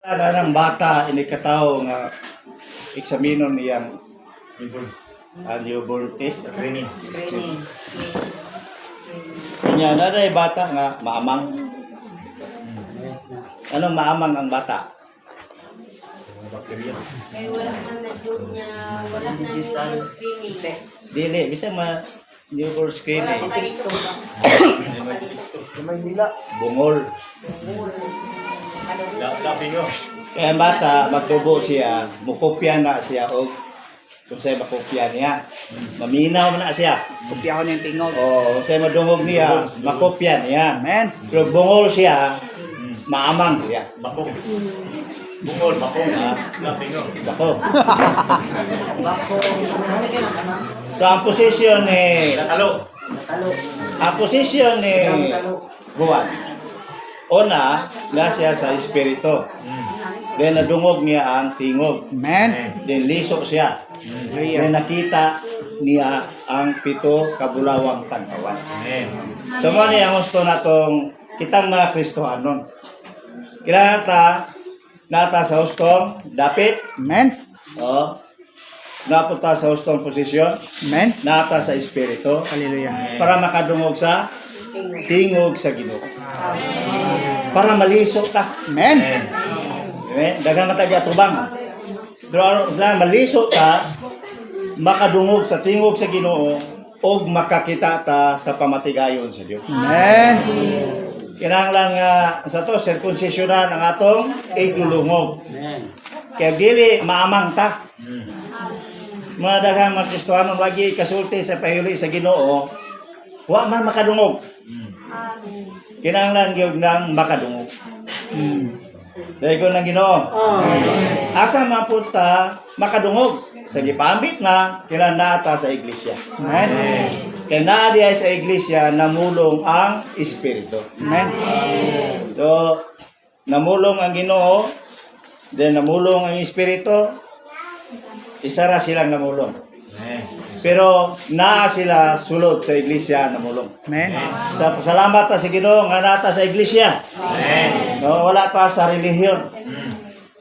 Ng bata inikataw nga eksaminon niyang newborn test. Screening. Kanya na bata nga maamang. Anong maamang ang bata? Bakterya. Kaya wala man na joke niya, wala na newborn screening. Dili, bisa newborn Wala screening. pa palito ba? Bungol. Labi nyo. Kaya ang bata, magtubo siya, mukopya na siya o kung sa'yo makopya niya. Maminaw na siya. Kopya ko ng tingog. O kung sa'yo madungog niya, makopya niya. Amen. Pero bungol siya, maamang siya. Bakong. Bungol, bakong. Labi nyo. Bako. So ang posisyon ni Juan. Una, nga siya sa espiritu. Then nadungog niya ang tingog. Amen. Then liso siya. Then nakita niya ang 7 kabulawang tagkawan. So mo niya ang gusto natong kitang mga Kristohanon. Kailangan nata sa hustong dapit. Amen. O, napunta sa hustong posisyon. Amen. Nata sa espiritu. Hallelujah. Para makadungog sa tingog sa Ginoo. Para maliso ka. Amen. Amen. Daghang matagya tubang. Pero maliso ka, makadungog sa tingog sa Ginoo o makakita ta sa pamatigayon sa Dios. Amen. Kinahanglan nga sa to sirkunsisyonan ang atong iglulungog. Kaya dili maamang ta. Mga daghang mga Kristohanon lagi kasulti sa pahuli sa Ginoo, wa man makadungog. Kinahanglan gyud nang makadungog. Dahil ko ng Ginoo. Asa mapunta makadungog sa gipambit na kinanata sa iglesia. Amen. Kaya naa diay sa iglesia namulong ang espiritu. Amen. So namulong ang Ginoo, then namulong ang espiritu, isa ra silang namulong. Pero naa sila sulod sa iglesia namulong. Amen. Sa salamat ta sa Ginoo nga nata sa iglesia. No, wala ta sa relihiyon.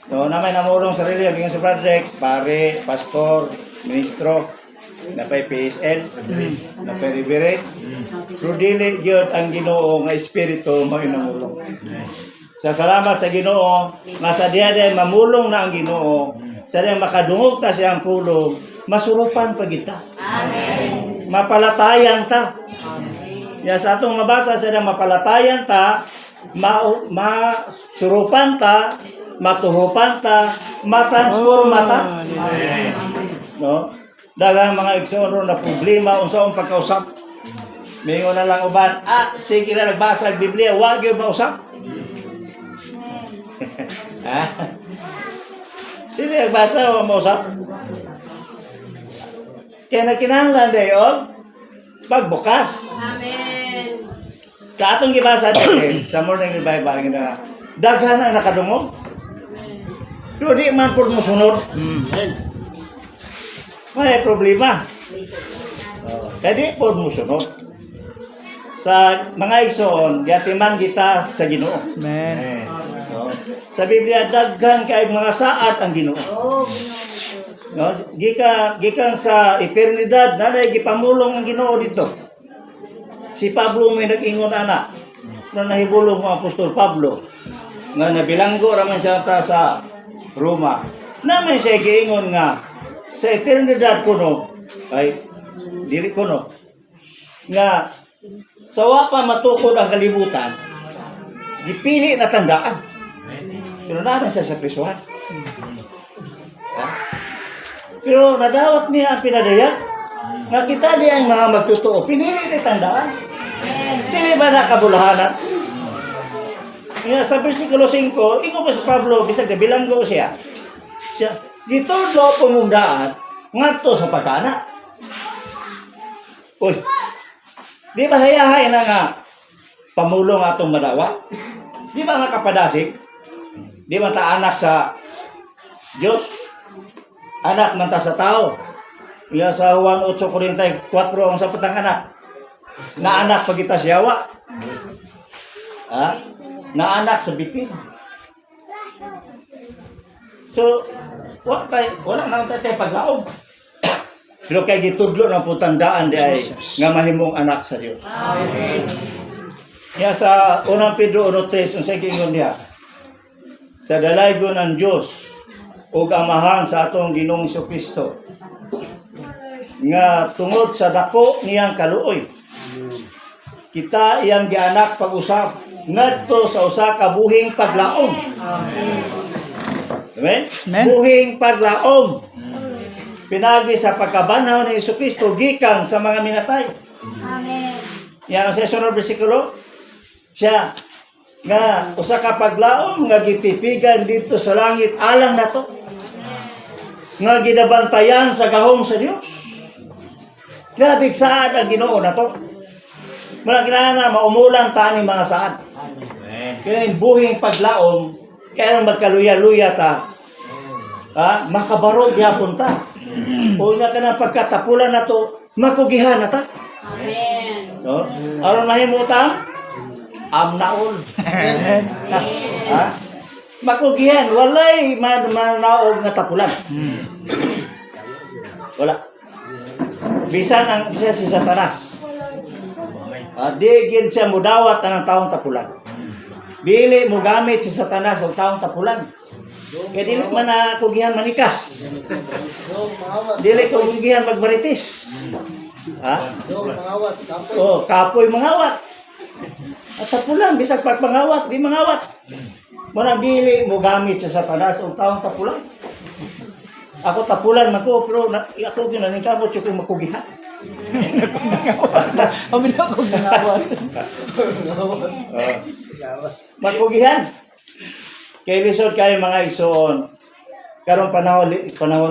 No, namay namulong sa relihiyon yung si Fredrex, pare, pastor, ministro, na pay PSL, na pay reverend. Pero dili gyud ang Ginoo nga espiritu mao namulong. Sa salamat sa Ginoo nga sa diha mamulong na ang Ginoo, sa diha makadungog ta siyang pulong, masurupan pa kita. Amen. Mapalatayan ta. Ya sa atong mabasa sa mapalatayan ta, masurupan ta, matuhupan ta, matransforma ta. No? Daghang mga igsoon na problema unsaon pagkausap. Mingon na lang uban, sige na nagbasa ang Biblia, wa gyud mausap. Ha? Sige nagbasa o mausap. Kaya nakinahanglan dayon pagbukas. Amen. Sa atong gibasa din sa morning revival nga daghan ang nakadungog. Pero di man pud mosunod. May problema. Kaya di pud mosunod. Sa mga igsoon, gatiman kita sa Ginoo. Amen. No? Sa Biblia daghan kay mga saad ang Ginoo. No, gikan sa eternidad nanay gipamulong ang Ginoo dito. Si Pablo may nag-ingon ana. Na nahibulong ang Apostol Pablo nga nabilanggo ra man siya sa Roma. Na may siya giingon nga sa eternidad kuno ay dili kuno nga sa wa pa matukod ang kalibutan gipili na tandaan. Pero naman siya sa prisuhan. Pero nadawat niya ang pinadayag. Nakita niya ang mga magtotoo. Pinili ni tandaan. Dili ba nakabulahanan? Sa versikulo 5, ingo pa sa Pablo, bisag na bilanggo siya. Dito do pumundaan, ngadto sa pagkana. Uy, di ba hayahay na nga pamulong atong madawa? Di ba nga kapadasig? Di ba ta anak sa Diyos? Anak man ta sa tao. Iya sa Juan 8:44 ang sa patang anak. Na anak pagita siyawa. Na anak sa bitin. So, wala na tayo paglaom. Pero kay gitudlo ng putandaan di ay nga mahimong anak sa Dios. Kaya sa unang Pedro 1:3 unsay giingon niya? Sa dalaygon ng Dios ug amahan sa atong Ginoong Kristo nga tungod sa dako niyang kaluoy kita iyang gianak pag-usab ngadto sa usa ka buhing paglaom. Amen? Amen. Buhing paglaom. Pinagi sa pagkabanhaw ni Kristo gikan sa mga minatay. Amen. Yan sa sunod bersikulo. Siya nga usa ka paglaom nga gitipigan dito sa langit alang nato. Nga ginabantayan sa gahom sa Dios. Grabe saad ang Ginoo nato. Mula kinahanglan maumulang ta ni mga saad. Kaya yung buhing paglaom, kaya magkaluya-luya ta. Makabarog yapon ta. O nga ka ng pagkatapulan na to, makugihan na ta. Amen. No? Aron mahimutan, amnaon. Makugihan, walay manaog nga tapulan. Wala. Bisan ang siya si Satanas. Di gid siya mudawat ang taong tapulan. Dili mo gamit si Satanas ang taong tapulan. Kaya dili man na kugihan manikas. Dili kugihan magbaritis. Kapoy mangawat. At tapulan, bisag pagpangawat, di mangawat. Muna dili mo gamit sa Satanas ang taong tapulan. Ako tapulan man ko, pero ako ginaningkamot yung makugihan. Kami na akong nangawat. Makugihan. Kay lisod kayo mga igsoon. Karong panahon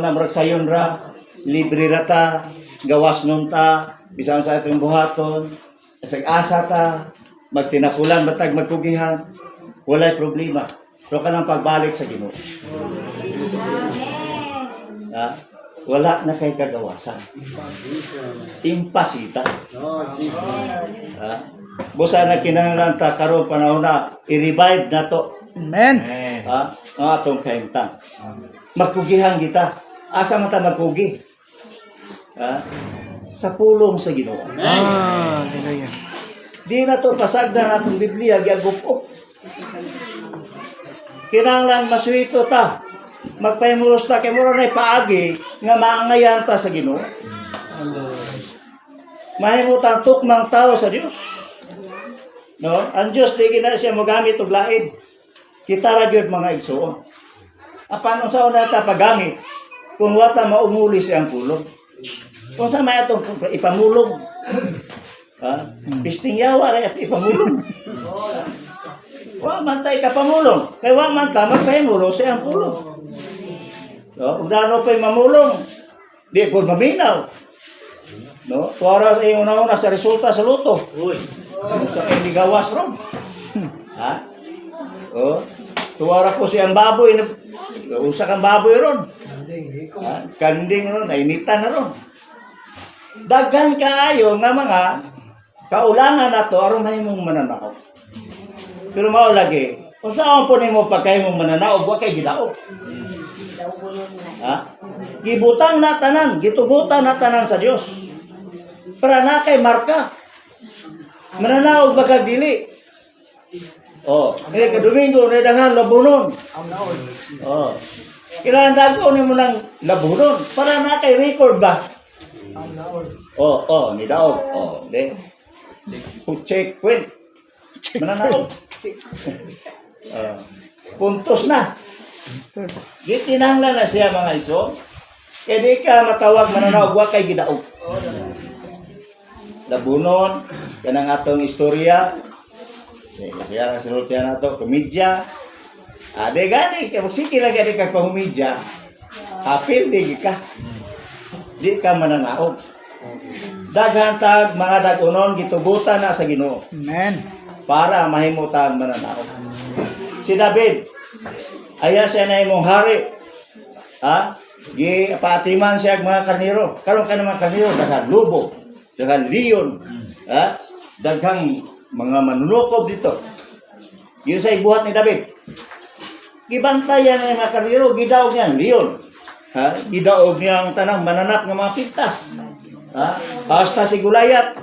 na murag sayon ra, libre ra ta, gawas nun ta, bisan sa atong buhaton, asa ta, magtinapulan batag magkugihan, walay problema. Pero kanang pagbalik sa Ginoo. Wala na kay kagawasan. Impasita. Busa na kinahanglan ta karon panahon na i-revive nato. Amen. Ang atong kahimtang. Magkugihan kita. Asa man ta magkugi? Sa pulong sa Ginoo. Hallelujah. Di na to pasagdan atong Biblia giagupok. Kinahanglan masuito ta. Magpahimulos ta kay mura na paagi nga maangayan ta sa Ginoo. Mahimutan tukmang tao sa Dios. No? Ang Dios di gina siya mogamit og laid. Kita ra gyud mga igsoon. Apan unsa una ta paggamit kung wata maumuli siyang pulong. Kung sa may atong ipamulong. Pisting yawa ra ipamulong. Wa man tay kapamulong. Kay wa man ta magpahimulo siyang pulong. No, ug dano pay mamulong. Di po maminaw. No, para sa una-una sa resulta sa luto. Sa hindi gawas ron. Tuwara ko siyang baboy. Usa kang baboy ron. Kanding ron. Nainitan na ron. Daghan kaayo nga mga kaulangan na to aron mahimong mananaog. Pero mao lagi. Kung saan po nimo pagkahimong mananaog, wa kay gidaog. Gibutang na tanan. Gitugutan na tanan sa Dios. Para na kay marka. Mananaog ba kag dili? Ini ke Domingo, ini daghan labunon. Kailangan dago ni mo ng labunon. Para na kay record ba? Ni daog. De. Check, wait. Mananaog. Puntos na. Gitinanglan na siya mga iso. Kaya di ka matawag mananaog, wa kay gidaog. Labunon, kanang atong istorya. Kasi nga sinultihan na ito, komedya. Di gani, kaya magsiki lang gani kag pangumedya. Hapil, di ka. Di ka mananaog. Daghan tag mga dagunon, gitugutan na sa Ginoo. Amen. Para mahimutan mananaog. Si David, aya siya na imong hari. Paatiman siya ang mga karniro. Karon ka naman karniro, daghan lubo, daghan leon, daghang mga manunukob dito. Yun sa ibuhat ni David. gibantayan ng mga karnero, gidaog niya ang leon. Ha? Gidaog niya ang tanang mananap ng mga pintas. Ha? Hasta si Gulayat,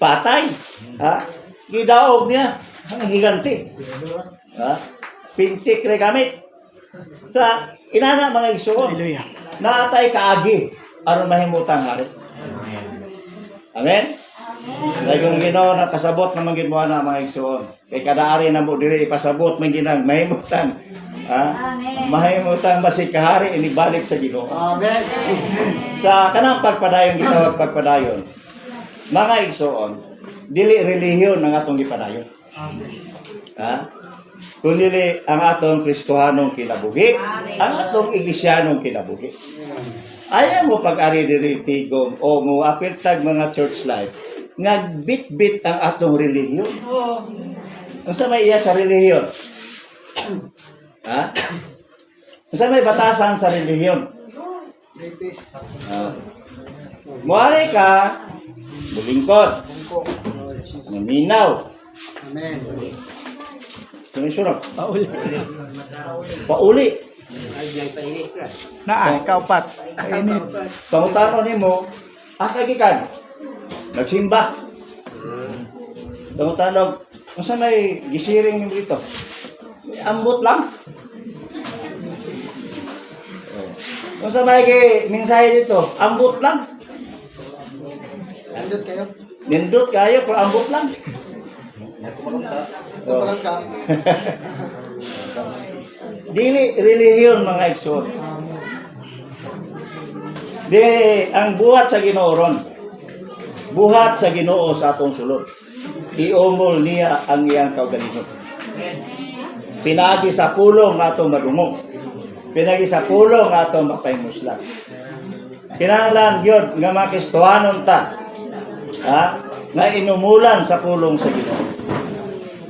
patay. Ha? Gidaog niya ang higante. Ha? Pintik re gamit. Sa inana mga igsoon, Hallelujah. naatay kaagi aron mahimutang hari. Amen. Dahil kung Ginoo nakasabot na manggid mo ana mga igsoon. Kay kada ari na mo diri ipasabot man ginang mahimutan. Ha? Mahimutan basig kahari inibalik sa Ginoo. Amen. Sa kanang pagpadayon gitawag pagpadayon. Mga igsoon, dili relihiyon ang atong gipadayon. Ha? Kundi ang atong Kristohanong kinabuhi, ang atong Iglesyanong kinabuhi. Ayaw mo pag-ari diri tigom o mo apiltag mga church life, nagbit-bit ang atong relihiyon. Unsa may iya sa relihiyon? Ha? Unsa may batasan sa relihiyon? Muari ka, bulingkod, maminaw, Amen. sumisurok, Pauli. pauli. Na, ikaw pat. Kainit. Pangutano nimo, akagikan, nagsimba. Pangutano, unsa may gisiring nimo dito? Ambot lang. Unsa may mensahe dito? Ambot lang. Nandot kayo. Nindot kayo pero ambot lang. Ito pa lang ka. Dili relihiyon mga igsoon. Di ang buhat sa Ginoo ron. Buhat sa Ginoo sa atong sulod. Iumol niya ang iyang kaugalingon. Pinagi sa pulong nga atong madungog. Pinagi sa pulong nga atong mapaymuslan. Kinahanglan gyud nga makristohanon ta. Ha? Nga inumulan sa pulong sa Ginoo.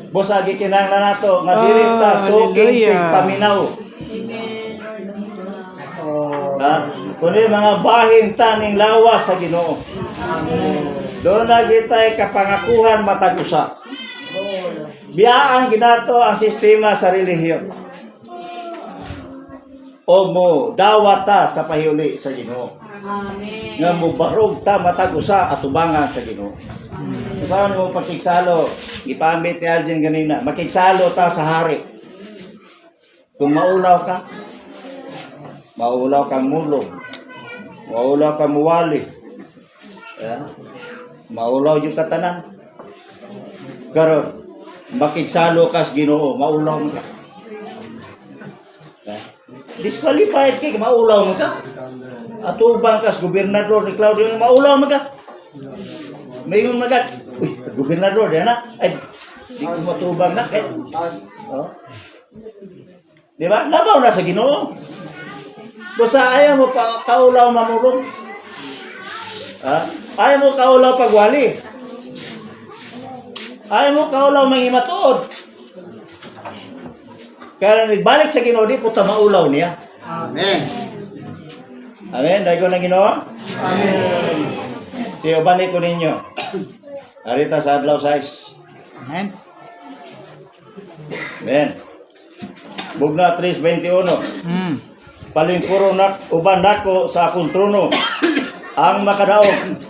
Busagi kinahanglan nato nga dili ta suging Hallelujah. tigpaminaw. Ha? Kundi mga bahin taning lawas sa Ginoo. Doon na kita'y kapangakuhan matag usa. Biyaan ginato ang sistema sa relihiyon. O mo dawata sa pahiuli sa Ginoo. Nga mo barog ta matag usa atubangan sa Ginoo. Saan mo pakigsalo? Ipamit ni Aljen ganina. Makigsalo ta sa hari. Kung maulaw ka, maulaw kang mulong. Maulaw kang muwali. Maulaw yung katanan. Karon, makigsalo ka sa Ginoo, maulaw mo ka. Disqualified ka, maulaw mo ka. Atubang ka sa gobernador ni Claudio, maulaw mo ka. Mayroon magat, uy, gobernador, yan na. Ay, di ko matubang na. Taas. Oh. Di ba? Labaw na sa Ginoo. Basta ayaw mo pa kaulaw mamulong. Ha? Ayaw mo kaulaw pagwali. Ayaw mo kaulaw mangimatuod. Kaya nagbalik sa Ginoo, di po ta maulaw niya. Amen. Amen. Dahil ko na Ginoo. Amen. Si Obani ko ninyo. Arita sa adlaw size. Amen. Amen. Bugna 3:21. Palingkuro na uban nako sa akong trono ang makadaog.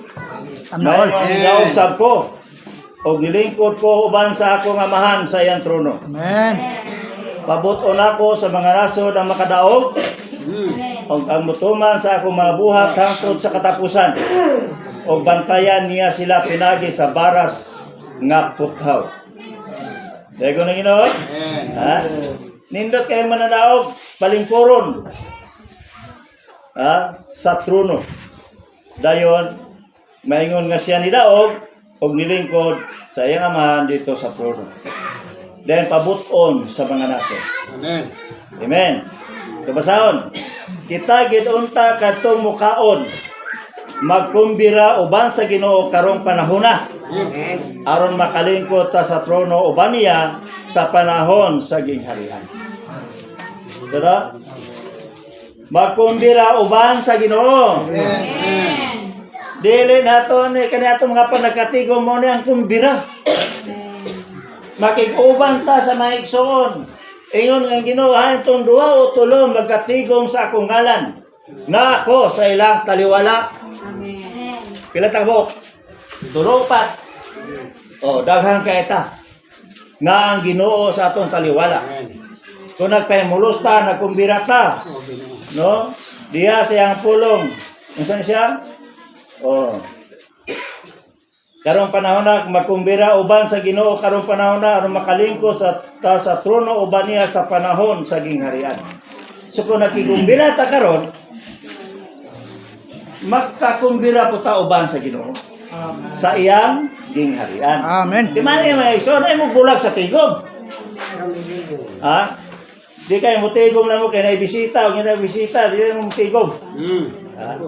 Amnaon. Mayroong daog sab ko. Og nilingkod ko uban sa akong amahan sa iyang trono. Amen. Pabuton ako sa mga nasod ang makadaog. Og ang mutuman sa akong mga buhat hangtod sa katapusan. Og bantayan niya sila pinagi sa baras nga puthaw. Dego na Ginoo. Amen. Ha? Nindot kayo mananaog, palingkuron. Ha? Sa trono. Dayon, maingon nga siya ni daog, og nilingkod sa iyang amahan dito sa trono. Then pabuton sa mga nasod. Amen. Amen. Kabasahon, kita gidunta kadtong mukaon, magkumbira uban sa Ginoo karong panahona. Amen. Aron makalingkod ta sa trono uban niya sa panahon sa gingharian. Sada? Magkumbira uban sa Ginoo. Amen. Dili nato ni kaniadto mga panagkatigo mo ni ang kumbira. Makig-uban ta sa mga igsoon. Ingon nga Ginoo, itong duha o tulo magkatigom sa akong ngalan. Na ako sa ilang taliwala. Amen. Pila tabok? Tulo pat. O, daghang kaita. Nga ang Ginoo sa atong taliwala. Kung nagpahimulos ta, nagkumbira ta, no? Diha siyang pulong. Unsan siya? O. Karong panahon na magkumbira uban sa Ginoo, karong panahon na aron makalingkod sa trono uban niya sa panahon sa gingharian. So kung nakigumbira ta karon, magkakumbira po ta uban sa Ginoo sa iyang gingharian. Amen. Di man yung mga iso, ay mo bulag sa tigom. Ha? Di kayo mo tigom na mo, kaya naibisita, o kaya naibisita, di mo tigom. Ha?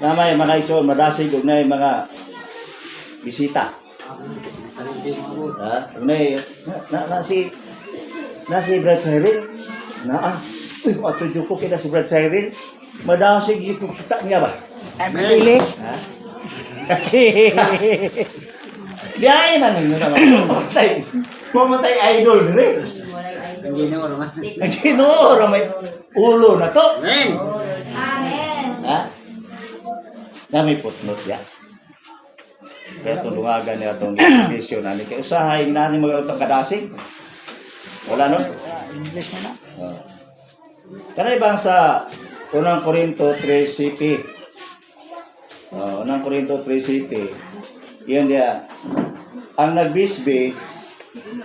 Namay mga iso, madasig, o na yung mga bisita. Ha? Na si Brad Cyril, uy, matudyo ko kaya si Brad Cyril, madasig yung kita niya ba? Amen. Ha? Biyahe na ninyo naman. Mamatay idol rin. Walay Ang Ginoo naman. Ang Ginoo, may ulo na to. Amen. Amen. Ha? Na may putnot ya. Kaya tulungagan niya itong education namin. Kaya usahay na ni mga itong kadasig. Wala no? English na na. Kanay bang sa unang Korinto 3 City. Unang Korinto 3 City. Yan dia. Ang nagbisbis,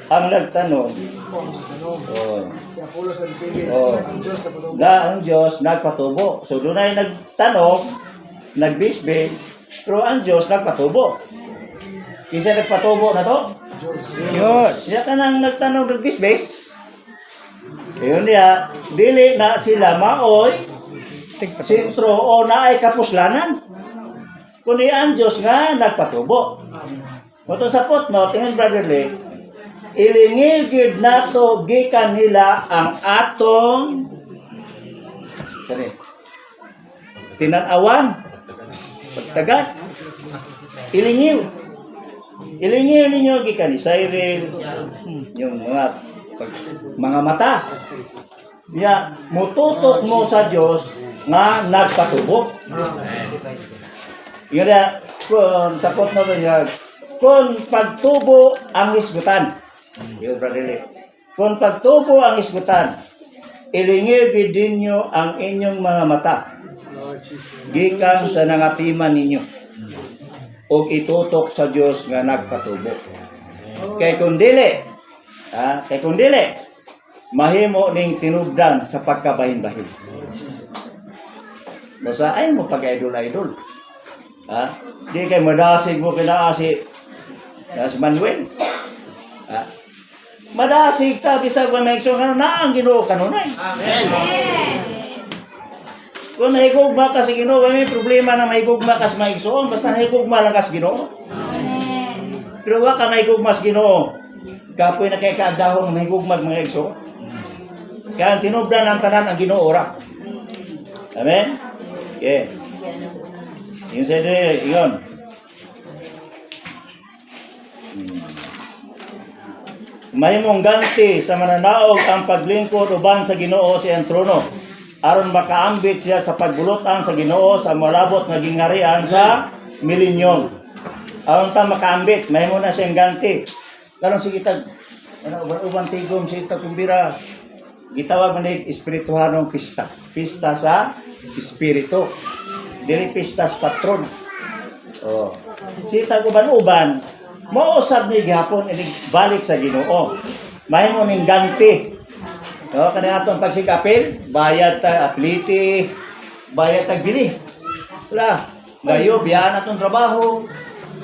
ang nagtanong. Si Apollo sa Bisibis, Oh. ang Diyos na patubo. Ang Diyos nagpatubo. So doon ay nagtanong, nagbisbis, pero ang Diyos nagpatubo. Kisa nagpatubo na to? Diyos. Siya ka nang nagtanong, nagbisbis. Yun niya, dili na sila maoy, sentro o na ay kapuslanan. Kundi ang Diyos nga nagpatubo. Ito sa footnote, tingnan Brother Lee, ilingigid nato gikan nila ang atong sorry, tinanawan, pagtagat, ilingiw. Ilingiw ninyo gikan ni Cyril, yung mga mata. Ya, mututok mo sa Diyos nga nagpatubo. Yun na, kung sa footnote niya, kung pagtubo ang isgutan. Yun, Brother Lee. Kung pagtubo ang isgutan, ilingigid ninyo ang inyong mga mata. Gikan sa nangatiman ninyo. O itutok sa Diyos nga nagpatubo. Kay kung dili, mahimo ning tinubdan sa pagkabahin-bahin. Basta ay mo pag-idol-idol. Di kay madasig mo kinaasi si Manuel. Madasig ta bisag ba may na ang Ginoo kanunay. Amen. Kung nahigugma ka sa Ginoo, may problema na mahigugma ka sa maigsoon, basta nahigugma lang ka sa Ginoo. Amen. Pero wa ka mahigugma sa Ginoo, kapoy na kay kaadahon mahigugma mga igsoon. Kaya ang tinubdan ng tanan ang Ginoo ora. Amen? Okay. Yung sa yun. Mahimong ganti sa mananaog ang paglingkod uban sa Ginoo sa iyang trono, aron makaambit siya sa pagbulutan sa Ginoo sa malabot nga gingharian sa milenyon. Aron ta makaambit, mahimo na siyang ganti. Karon sige tag uban tigom si kumbira. Gitawag man ni espirituhanong pista. Pista sa espiritu. Dili pista sa patron. Oh. Si tag uban mausab ni gihapon ini balik sa Ginoo. Mahimo ning ganti. No, kanang atong pagsigapil, bayad ta apliti, bayad ta gili. Wala, gayo biyan atong trabaho,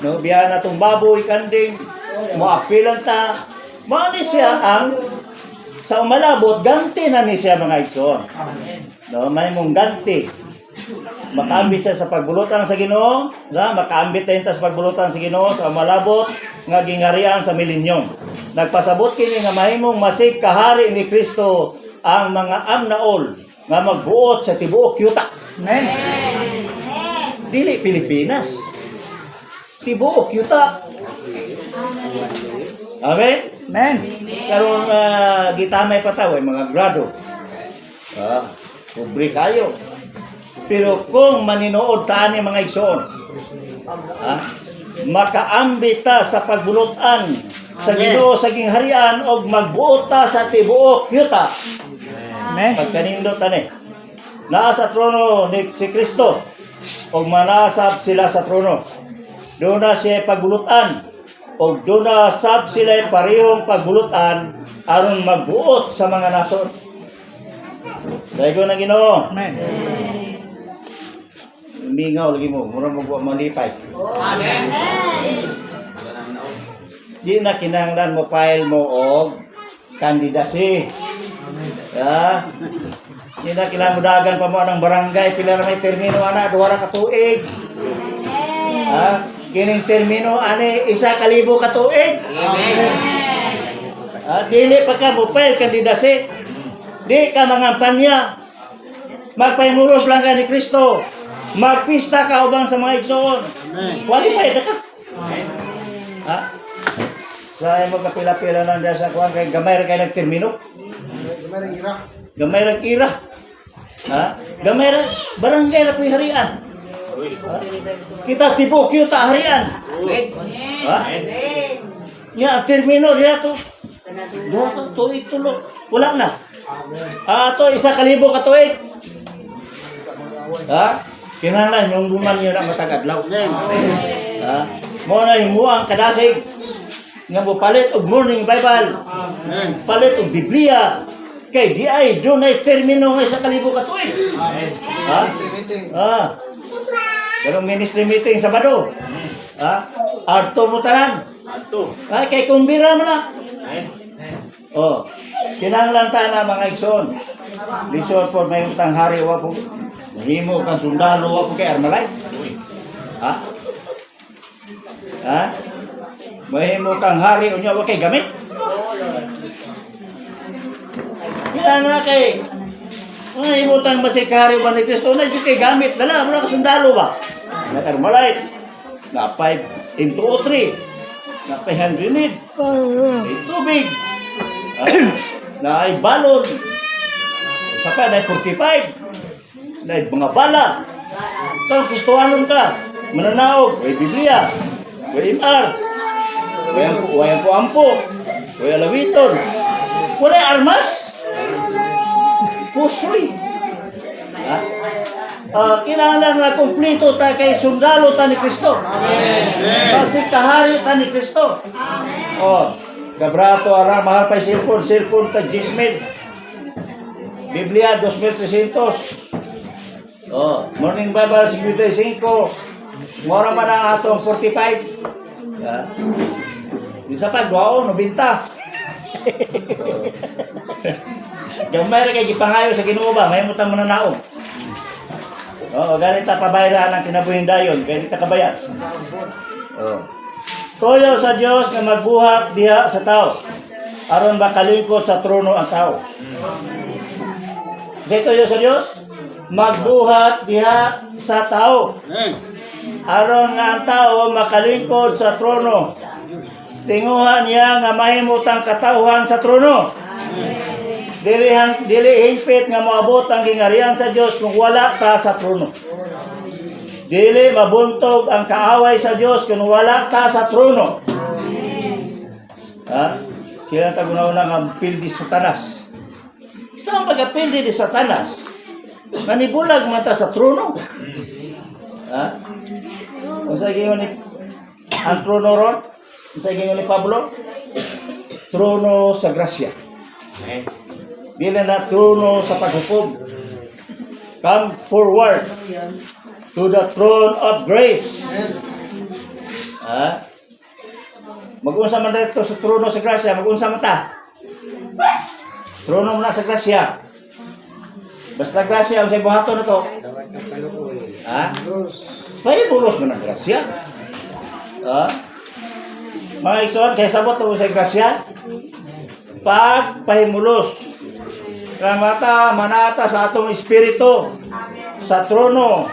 no, biyan atong baboy kanding, mo apilan ta. Mao ni siya ang sa umalabot ganti na ni siya mga igsoon. No, mahimong ganti. Makaambit siya sa pagbulutan sa Ginoo, makaambit din ta sa pagbulutan sa Ginoo sa malabot nga gingharian sa milenyon. Nagpasabot kini nga mahimong masig kahari ni Kristo ang mga amnaol nga magbuot sa tibuok yuta. Amen. Dili Pilipinas. Tibuok yuta. Amen? Amen. Karon gitamay pa tayo, mga grado. Pobre kayo. Pero kung maninood taan ni mga igsoon, makaambita sa pagbulutan sa Ginoo sa gingharian og magbuot ta sa tibuok yuta. Amen. Pagkanindot ani. Naa sa trono ni si Kristo og manasab sila sa trono. Doon na siya pagbulutan og doon na sab sila parehong pagbulutan aron magbuot sa mga nason. Daigo na Ginoo. Amen. Mingaw lagi mo, mura mo malipay. Di na kinahanglan mo file mo og kandidasi. Di na kinahanglan mo dagan pa mo anang barangay pila na may termino ana duha ka tuig. Kining termino ani 1,000 ka tuig. Dili pa ka mo file kandidasi. Di ka mangampanya. Magpahimulos lang ka ni Kristo. Magpista ka ubang sa mga igsoon. Qualified na ka. Sa mo kapila-pila lang dyan sa kuwan kay gamay ra kay nagtermino. Gamay ring ira. Gamay ra ira. Gamay ra barangay ra puy harian. Kita tibok yung ta harian. Nya termino diya to. Duha ka tuig tulo. Wala na. To 1,000 ka tuig. Kinahanglan yung duman niyo na matagadlaw. Mo na himuang kadasig nga mo palit og morning Bible. Palit og Biblia. Kay di ay doon ay termino nga 1,000 ka tuig. Ministry meeting. Karong ministry meeting Sabado. Arto mo tanan. Kay kumbira mo na. Kinahanglan ta na mga igsoon. Lisod po may tanghari wa po. Nahimo kang sundalo wa po kay Armalite. Mahimo kang hari unya wa kay gamit. Kinahanglan na kay mahimo tang masikari ba ni Kristo na di kay gamit dala mo na ka sundalo ba. Na Armalite. Na 5 into 3. Na 500 need. Tubig. Na ay balon. Isa pa na 45. Na mga bala. Kung Kristohanon ka, mananaog, may Biblia, may MR, may po ampo, may alawiton. Wala armas. Pusoy. Kinahanglan nga kumplito ta kay sundalo ta ni Kristo. Kasi kahari ta ni Kristo. Gabrato ara mahal pa cellphone ta 10,000. Biblia 2,300. Morning Bible 55. Mora man ang atong 45. Isa pa 90. Gamay ra kay gipangayo sa Ginoo ba, may mutang mananaog. Ganita pabayran ang kinabuhing dayon, kay di ta kabayad. Toyo sa Dios nga magbuhat diha sa tao. Aron makalingkod sa trono ang tao. Toyo sa Dios magbuhat diha sa tao. Aron nga ang tao makalingkod sa trono. Tinguhan niya nga mahimutang katauhan sa trono. Dili hingpit nga moabot ang gingarihan sa Dios kung wala ta sa trono. Dili mabuntog ang kaaway sa Dios kung wala ta sa trono. Kaya tagunaw na nga pildi Satanas. Saan pagkapildi di Satanas? Manibulag man ta sa trono. Kung sa gingon ni ang trono ron, kung sa gingon ni Pablo, trono sa grasya. Dili na trono sa paghukom. Come forward to the throne of grace. Mag-unsa man dito sa trono sa grasya, mag-unsa man ta? Trono mo na sa grasya. Basta grasya ang sa buhaton na to. Pahimulos mo ng grasya. Mga igsoon, kaya sabot mo sa grasya. Pag pahimulos. Ramata, manata sa atong espiritu. Sa trono.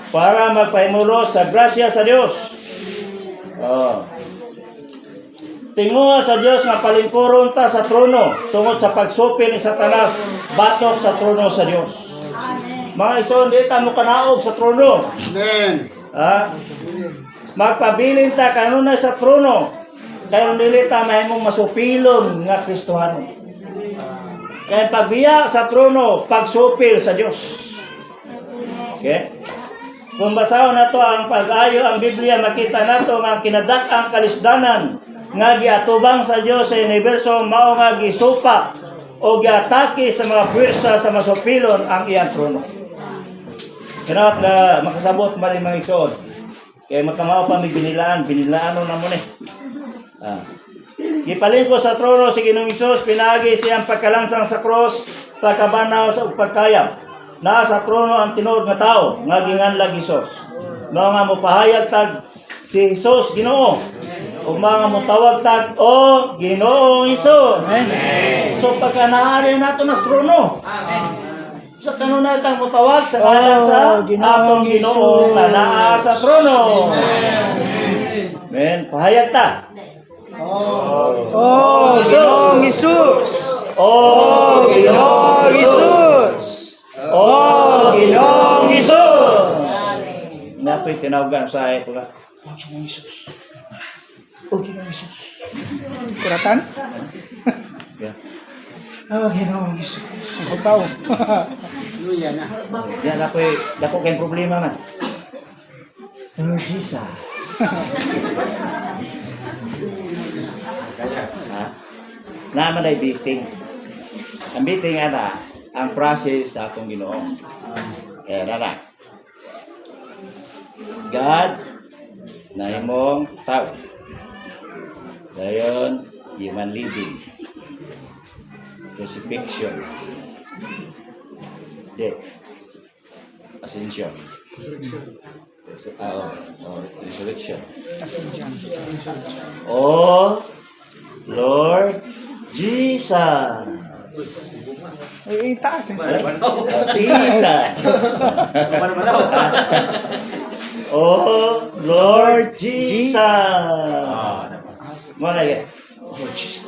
Para magpahimulos sa grasya sa Diyos. Tinguha sa Dios nga palingkuron ta sa trono tungod sa pagsupil ni Satanas batok sa trono sa Dios. Mga ison, di ta mo kanaog sa trono. Amen. Ha? Magpabilin ta kanunay sa trono. Kaya dili ta mahimong masupilon nga Kristohano. Kaya pagbiya sa trono, pagsupil sa Dios. Okay? Kung basahon nato ang pag-ayo ang Biblia, makita nato nga kinadak-ang kalisdanan nga giatubang sa Dios sa universo mao nga gisupa o giatake sa mga puwersa sa masupilon ang iyang trono. Kinaot nga makasabot man mga igsoon. Kaya magkamao pa may binilaan na mo ni. Gipalingkod sa trono si Ginoong Hesus, pinagi siyang pagkalansang sa cross, pagkabanaw sa pagkayam. Naa sa trono ang tinuod nga tao, nga ginganlag Hesus. Mga mupahayag tag si Hesus Ginoo. O mga mutawag tag o Ginoong Hesus. So pagka naari nato na sa trono. Sa kanunay tang mutawag sa ngalan sa atong Ginoo nga naa sa trono. Amen. Pahayag ta. Oh, Ginoong Hesus! Oh, Ginoong Hesus! Oh, Ginoong Hesus! Napoy tinawagan sa ay ko ka. Oh, Ginoong Hesus. Oh, Ginoong Hesus. Kuratan? Yeah. Oh, Ginoong Hesus. Ang tao. Luya na. Yan ako'y dako kayong problema man. Oh, Jesus. Ha? Naman ay beating. Ang beating ana, ang process sa akong Ginoo. Kaya na. God na imong tao. Dayon, human living. Crucifixion. Death. Ascension. Resurrection. Oh, Lord Jesus. Ay, itaas. Jesus. Oh, Lord Jesus. Mana ya? Oh, Jesus.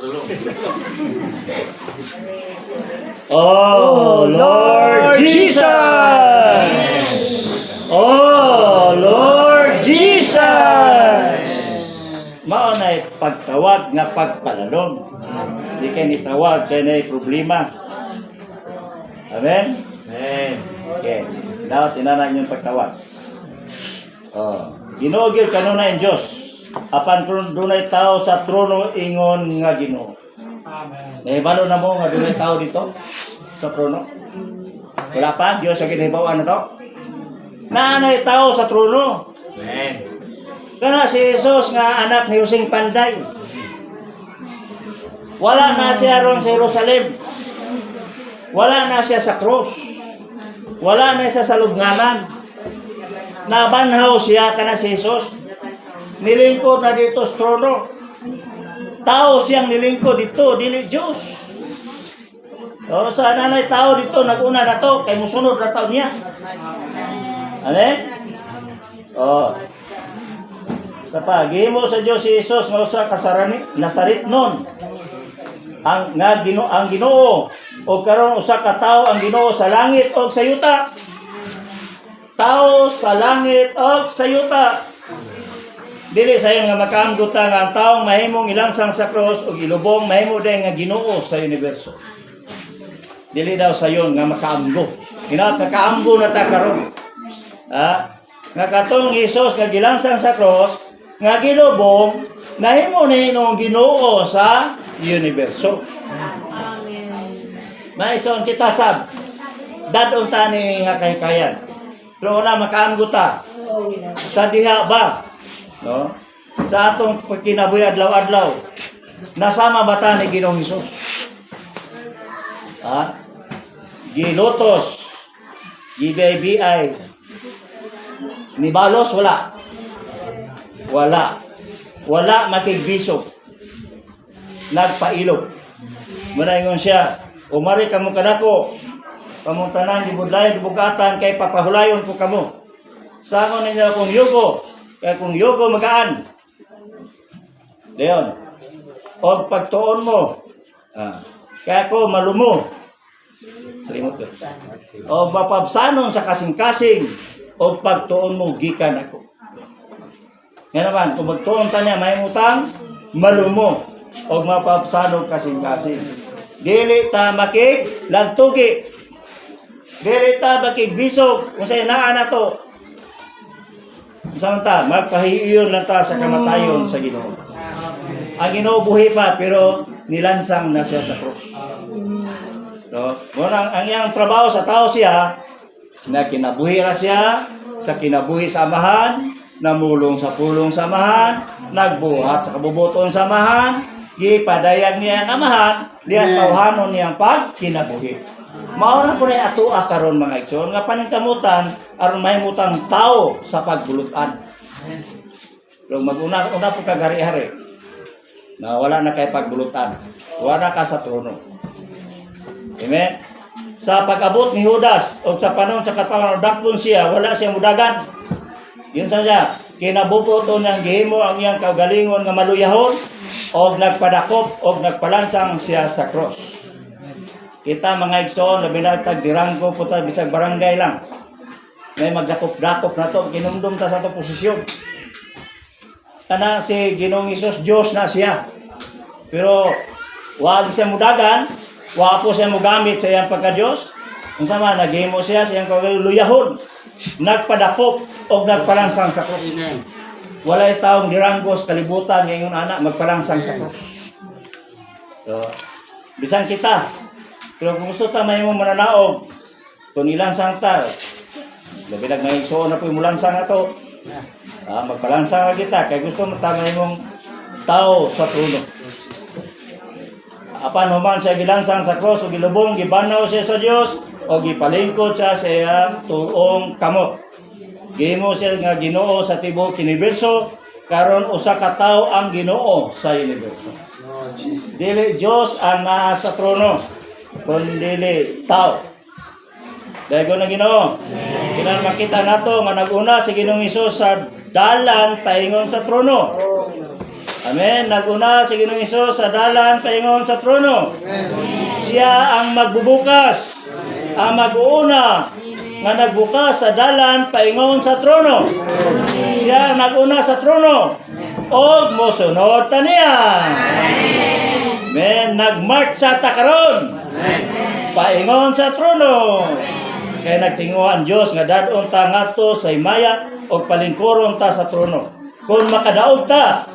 Oh, Lord Jesus. Oh, Lord Jesus. Mao na pagtawag nga pagpalalong. Di kay ni tawag kay na problema. Amen. Amen. Okay. Now tinanan yung pagtawag. Oh, Ginoo gyud kanunay ang Dios. Apan kung dunay tao sa trono ingon nga Ginoo. Amen. Nahibalo na mo nga dunay tao dito sa trono. Wala pa Dios sa ginahibawan na to. Naanay tao sa trono. Amen. Kana si Jesus nga anak ni Joseng Panday. Wala na siya ron sa Jerusalem. Wala na siya sa cross. Wala na siya sa lubnganan. Nabanhaw siya kana si Jesus. Nilingkod na dito sa trono. Tao siyang nilingkod dito, dili Diyos. O sa nanay tao dito, nag-una na to, kay musunod na tao niya. Amen? O. Sa pagimo sa Diyos si Jesus, nga usa kasarani, nasarit nun. Ang Ginoo o karon usa ka tawo ang Ginoo sa langit o sa yuta. Tao sa langit o sa yuta. Dili sayon nga makaamguta nga ang taong mahimong ilangsang sa cross o ilubong mahimo day nga Ginoo sa universo. Dili daw sayon nga makaamgo. Inaot nakaamgo na ta karon. Nga katong Hesus nga gilansang sa cross, nga gilubong nahimo na inong Ginoo sa universo. Maison kita sab dadong tani nga kahikayan. Pero wala makaamgo ta. Sa diha ba? No? Sa atong pagkinabuhi adlaw-adlaw, nasama ba ta ni Ginoong Hesus? Gilotos, gibay-biyay, nibalos, wala. Wala makigbisog. Nagpailog. Muna ingon siya, umari kamo kadako, pamuntanan, gibudlayan, gibugatan, kay papahulayon ko kamo. Sangon ninyo akong yugo, kaya kung yugo magaan. Leon, o pagtuon mo. Kaya ko malumo. Kalimot ko. O mapabsanon sa kasing-kasing o pagtuon mo gikan ako. Nga naman, kung magtuon ta niya, may utang, malumo o mapabsanon kasing-kasing. Dili ta makig lagtugi. Dili ta makig bisog kung sa inaan na to. Samanta, magpahiyon lang ta sa kamatayon sa Ginoo. Ang Ginoo buhi pa pero nilansang na siya sa krus. So, ang iyang trabaho sa tao siya, na kinabuhi ra siya sa kinabuhi sa amahan, namulong sa pulong samahan, nagbuhat sa kabubuton samahan, gipadayag niya ang amahan, liyas tawhanon niyang pagkinabuhi. Mao na po na atua karon mga igsoon nga paningkamutan aron mahimutang tao sa pagbulutan. Pero maguna po kagari-hari na wala na kay pagbulutan. Wala ka sa trono. Amen. Sa pag-abot ni Judas o sa panahon sa katawan dakpon siya, wala siyang mudagan. Yun sa siya, kinabubuto niyang gihimo ang iyang kaugalingon nga maluyahon o nagpadakop o nagpalansang siya sa cross. Kita mga igsoon, labi na tagdiranggo po ta bisag barangay lang. May magdakop-dakop na to, kinumdum ta sa to posisyon. Kana si Ginoong Hesus, Diyos na siya. Pero wag siya mudagan, wag po siya mugamit sa iyang pagka-Diyos. Kung sama, naghimo siya sa iyang kagaluyahon, nagpadakop o nagpalansang sa cross. Walay taong diranggos kalibutan ngayon anak magpalansang sa cross. So, bisan kita, pero kung gusto ta may mong mananaog, kung ilansang ta, labi nag may igsoon na po yung mulansang na to, magpalansang na kita, kaya gusto mo ta may mong tao sa trono. Apan human siya gilansang sa cross, o gilubong, gibanaw siya sa Diyos, o gipalingkod siya sa iyang tuong kamot. Gihimo siya nga Ginoo sa tibuok universo, karon usa ka tawo ang Ginoo sa universo. Dili Diyos ang naa sa trono, kundi tao. Dahil ko na Ginoo, kailan makita nato nga nag-una si Ginoong Hesus sa dalan paingon sa trono. Amen. Nag-una si Ginoong Hesus sa dalan paingon sa trono. Siya ang magbubukas, ang mag-uuna nga nagbukas sa dalan paingon sa trono. Siya nag-una sa trono o mosunod ta niya. Amen. Nag-march sa takaron paingon sa trono. Kaya nagtingo ang Diyos nga dadon ta ngadto sa himaya o palingkuron ta sa trono. Kung makadaog ta,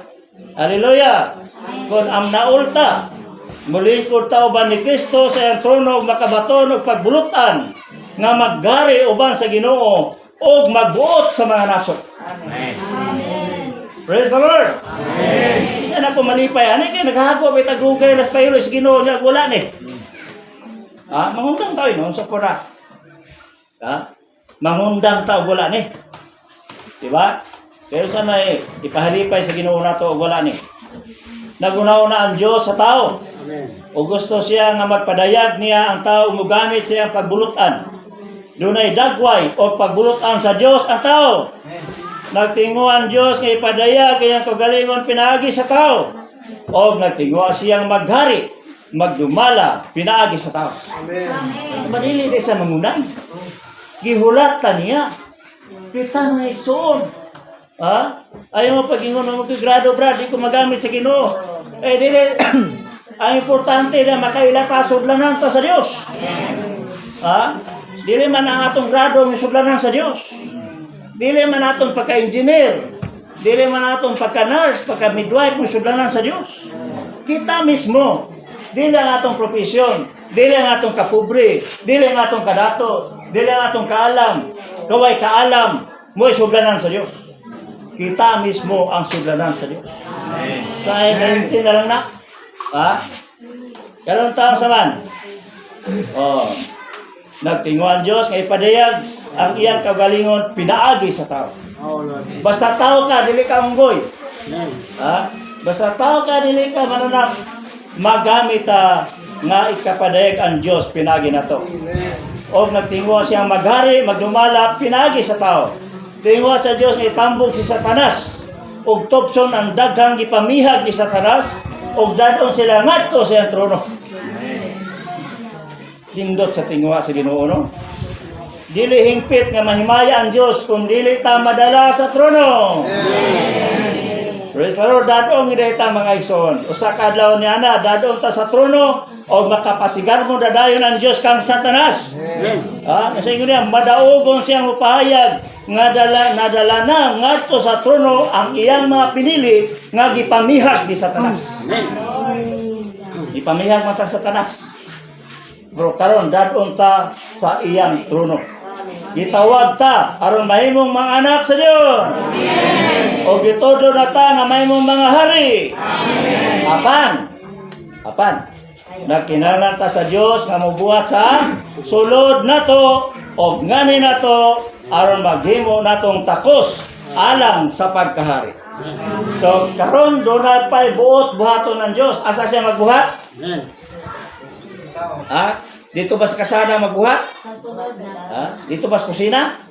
haleluya, kung amnaol ta, mulingkod ta uban ni Kristo sa iyang trono ug makabaton og pagbulutan nga maggari uban sa Ginoo ug magbuot sa mga nasod. Amen. Praise the Lord. Amen. Isa na po malipay ani kay naghago may tagugay las paylo sa Ginoo nya wala ni. Mangundang tayo no sa pura. Mangundang tao wala ni. Diba? Pero sana ipahalipay sa Ginoo nato wala ni. Nagunaw na ang Diyos sa tao. Amen. O gusto siya nga magpadayag niya ang tao mugamit sa iyang pagbulutan. Dunay dagway o pagbulutan sa Diyos ang tao. Nagtingo ang Diyos nga ipadayag kayang kagalingon pinaagi sa tao. O nagtingo siyang maghari, magdumala, pinaagi sa tao. Amen. Madili di sa mangunang. Gihulatan niya. Kita na igsoon. Ayaw mo pag-ingon mo grado brad, di ko magamit sa Ginoo. Dili, ang importante na makailata sudlanan ta sa Dios. Dili man ang atong grado ng sudlanan sa Dios. Dili man atong pagka-engineer. Dili man atong pagka-nurse, pagka-midwife ng sudlanan sa Dios. Kita mismo. Dili ang atong profesyon. Dili ang atong kapobre. Dili ang atong kadato. Dili ang atong kaalam. Kaway kaalam. Mo'y sudlanan sa Dios. Kita mismo ang sudlanan sa Dios. So ay kahinti na lang na. Karon taong saman. Nagtingo ang Diyos nga ipadayag ang iyang kagalingon pinaagi sa tao. Oh, Lord. Basta tao ka, dili ka unggoy. Amen. Basta tao ka, dili ka mananap. Magamit nga ikapadayag ang Diyos pinaagi na to. Amen. O nagtingo siyang maghari, magdumala, pinaagi sa tao. Tingo sa Diyos nga itambog si Satanas. Og topson ang daghang gipamihag ni Satanas ug dadon sila ngadto sa iyang trono. Hindot sa tingwa sa Ginoo, no? Dili hingpit nga mahimaya ang Dios kung dili ta madala sa trono. Praise the Lord, dadong hindi ta mga igsoon. Usa ka adlaw ni ana, dadong ta sa trono o makapasigar mo dadayon ang Dios kang Satanas. Kasi ingon niya, madaogon siyang upahayag nga nadala na ngadto sa trono ang iyang mga pinili nga gipamihag ni Satanas. Gipamihag man ta Satanas. Bro, karon dadong ta sa iyang trono. Gitawag ta aron mahimong mga anak sa Dios. O gitudo na ta nga mahimong mga hari. Apan. Nagkinahanglan ta sa Dios nga mobuhat sa sulod nato og ngani nato aron maghimo natong takos alang sa pagkahari. So karon dunay pay buhaton ng Dios. Asa siya magbuhat? Dito ba sa kasada magbuhat? Sa sunod na. Dito ba sa kusina?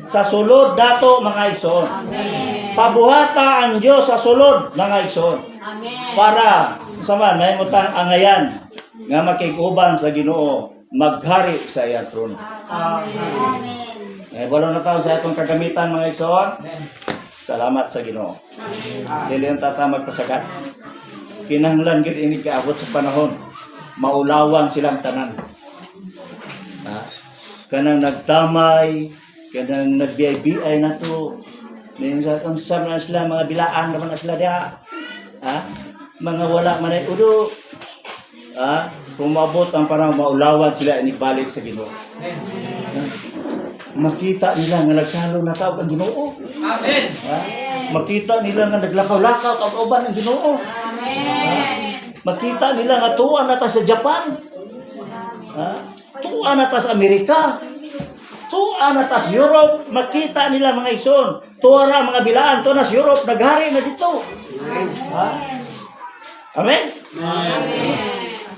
Sa sulod dato mga igsoon. Amen. Pabuhata ang Dios sa sulod mga igsoon. Amen. Para sama mahimutang angayan nga makiguban sa Ginoo maghari sa iyang trono. Amen. Wala na tayo sa itong kagamitan mga igsoon. Salamat sa Ginoo. Dili ang tata magpasagat. Kinahanglan gid ini kaabot sa panahon. Maulawan silang tanan. Kanang nagtamay, kanang nagbiay-biay na to. Minsan ang sama na sila, mga bilaan naman na sila diha. Mga wala man ay udo. Kumabot ang parang maulawan sila inibalik sa Ginoo. Makita nila nga nagsalo na tao ang Ginoo. Amen. Makita nila nga naglakaw-lakaw ang uban ang Ginoo. Amen. Makita nila nga tuwa na ta sa Japan. Tuwa na ta sa Amerika. Tuwa na ta sa Europe. Makita nila mga igsoon. Tuwa ra mga bilaan. Tuwa na sa Europe. Naghari na dito. Amen?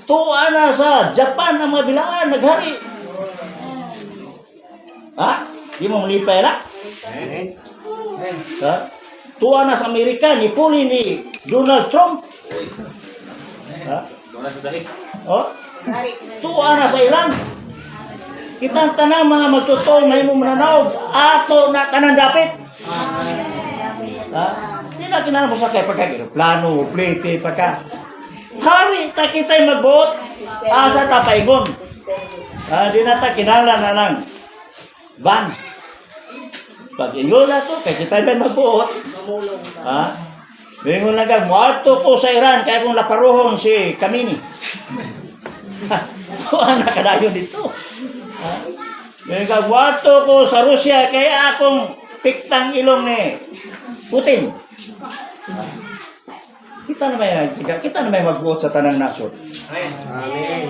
Tuwa na sa Japan ang mga bilaan. Naghari. Di mo malipay na? Tuwa na sa Amerika. Nipuli ni Donald Trump. Doon na sa dahig. Tuwa na sa ilang. Kitang tanang mga magtutol may mo mananaog. Ato na tanang dapit. Hindi na kinala mo sa kaya pagka-plano, plate, pagka. Hari, takita'y magbuot. Asa ta paingon. Di na ta kinala na ng van. Pag-ingon na to, kaya kita'y may magbuot. Bingon na gang, muarto ko sa Iran, kaya kong laparuhon si Kamini. Ang nakadayo dito. Bingon gang, muarto ko sa Rusya, kaya akong piktang ilong ni Putin. Kita na may magbuot sa tanang nasod. Amen.